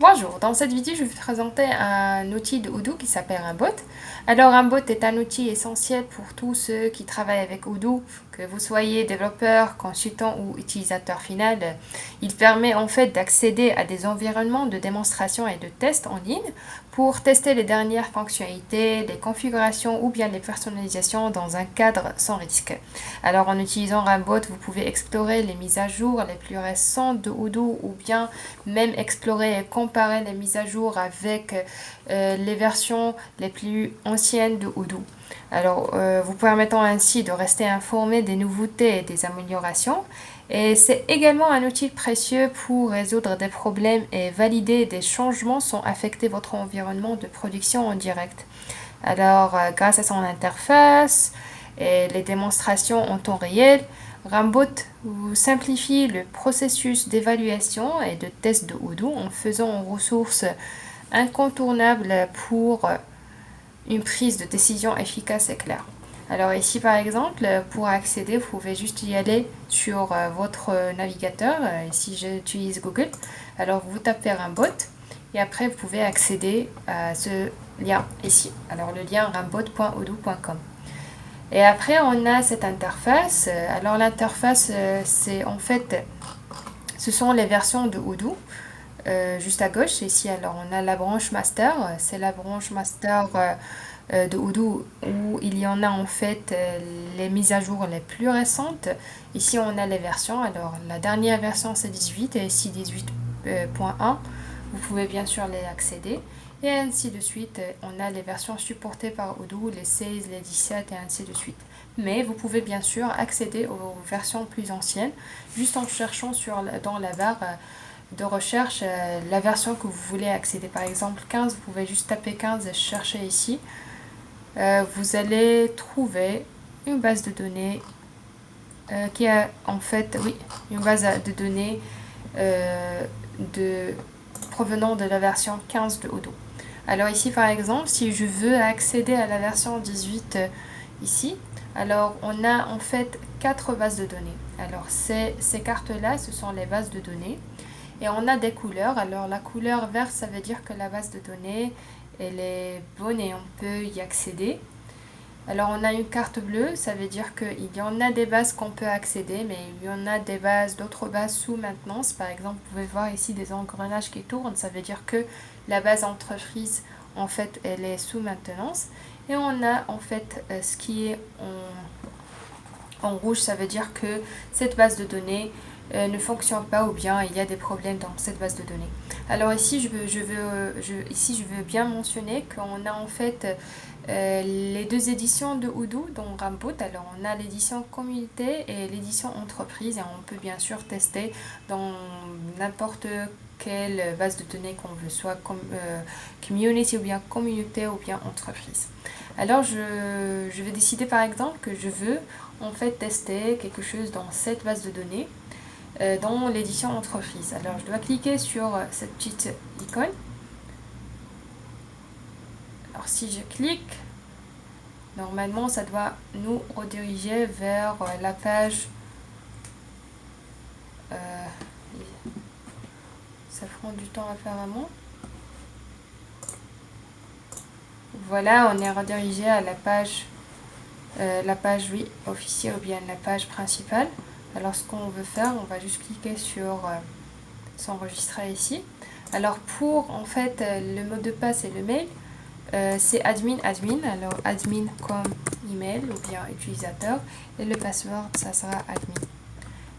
Bonjour, dans cette vidéo, je vais vous présenter un outil de Odoo qui s'appelle un bot. Alors, un bot est un outil essentiel pour tous ceux qui travaillent avec Odoo, que vous soyez développeur, consultant ou utilisateur final. Il permet en fait d'accéder à des environnements de démonstration et de test en ligne pour tester les dernières fonctionnalités, les configurations ou bien les personnalisations dans un cadre sans risque. Alors, en utilisant un bot, vous pouvez explorer les mises à jour les plus récentes de Odoo ou bien même explorer et comparer les mises à jour avec les versions les plus anciennes de Odoo. Alors, vous permettant ainsi de rester informé des nouveautés et des améliorations. Et c'est également un outil précieux pour résoudre des problèmes et valider des changements sans affecter votre environnement de production en direct. Alors, grâce à son interface et les démonstrations en temps réel, Rambot vous simplifie le processus d'évaluation et de test de Odoo en faisant une ressource incontournable pour une prise de décision efficace et claire. Alors ici par exemple, pour accéder, vous pouvez juste y aller sur votre navigateur. Ici j'utilise Google. Alors vous tapez Rambot et après vous pouvez accéder à ce lien ici. Alors le lien rambot.odoo.com. Et après, on a cette interface. Alors, l'interface, c'est en fait, ce sont les versions de Odoo. Juste à gauche, ici, alors, on a la branche master. C'est la branche master de Odoo où il y en a en fait les mises à jour les plus récentes. Ici, on a les versions. Alors, la dernière version, c'est 18 et ici 18.1. Vous pouvez bien sûr les accéder. Et ainsi de suite, on a les versions supportées par Odoo, les 16, les 17 et ainsi de suite. Mais vous pouvez bien sûr accéder aux versions plus anciennes, juste en cherchant dans la barre de recherche la version que vous voulez accéder. Par exemple 15, vous pouvez juste taper 15 et chercher ici. Vous allez trouver une base de données qui a en fait, oui, une base de données provenant de la version 15 de Odoo. Alors ici par exemple, si je veux accéder à la version 18 ici, alors on a en fait 4 bases de données. Alors ces cartes-là, ce sont les bases de données. Et on a des couleurs. Alors la couleur verte, ça veut dire que la base de données, elle est bonne et on peut y accéder. Alors on a une carte bleue, ça veut dire qu'il y en a des bases qu'on peut accéder, mais il y en a des bases, d'autres bases sous maintenance. Par exemple, vous pouvez voir ici des engrenages qui tournent, ça veut dire que la base entreprise, en fait, elle est sous maintenance. Et on a en fait ce qui est en rouge, ça veut dire que cette base de données ne fonctionne pas ou bien il y a des problèmes dans cette base de données. Alors ici, ici, je veux bien mentionner qu'on a en fait les deux éditions de Odoo dans Rambot. Alors on a l'édition communauté et l'édition entreprise et on peut bien sûr tester dans n'importe quelle base de données qu'on veut, soit community ou bien communauté ou bien entreprise. Alors je vais décider par exemple que je veux en fait tester quelque chose dans cette base de données dans l'édition entreprise. Alors je dois cliquer sur cette petite icône. Alors si je clique, normalement ça doit nous rediriger vers la page. Ça prend du temps apparemment. Voilà, on est redirigé à la page oui, officielle ou bien la page principale. Alors ce qu'on veut faire, on va juste cliquer sur s'enregistrer ici. Alors pour en fait le mot de passe et le mail, c'est admin. Alors admin comme email ou bien utilisateur et le password ça sera admin.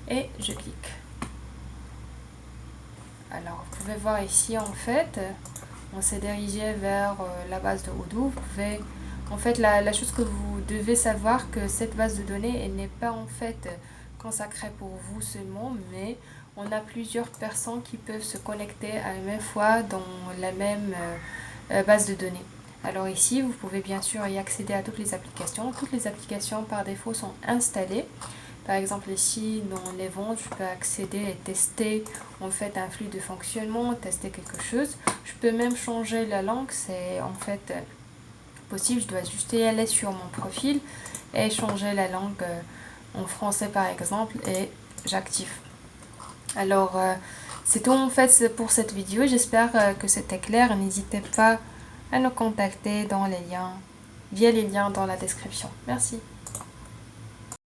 Et je clique. Alors vous pouvez voir ici en fait, on s'est dirigé vers la base de Odoo. Vous pouvez en fait la chose que vous devez savoir que cette base de données elle n'est pas en fait consacrée pour vous seulement, mais on a plusieurs personnes qui peuvent se connecter à la même fois dans la même base de données. Alors ici, vous pouvez bien sûr y accéder à toutes les applications. Toutes les applications par défaut sont installées. Par exemple ici, dans les ventes, je peux accéder et tester en fait un flux de fonctionnement, tester quelque chose. Je peux même changer la langue, c'est en fait possible. Je dois juste y aller sur mon profil et changer la langue en français par exemple et j'active. Alors C'est tout en fait pour cette vidéo. J'espère que c'était clair. N'hésitez pas à nous contacter dans les liens, via les liens dans la description. Merci.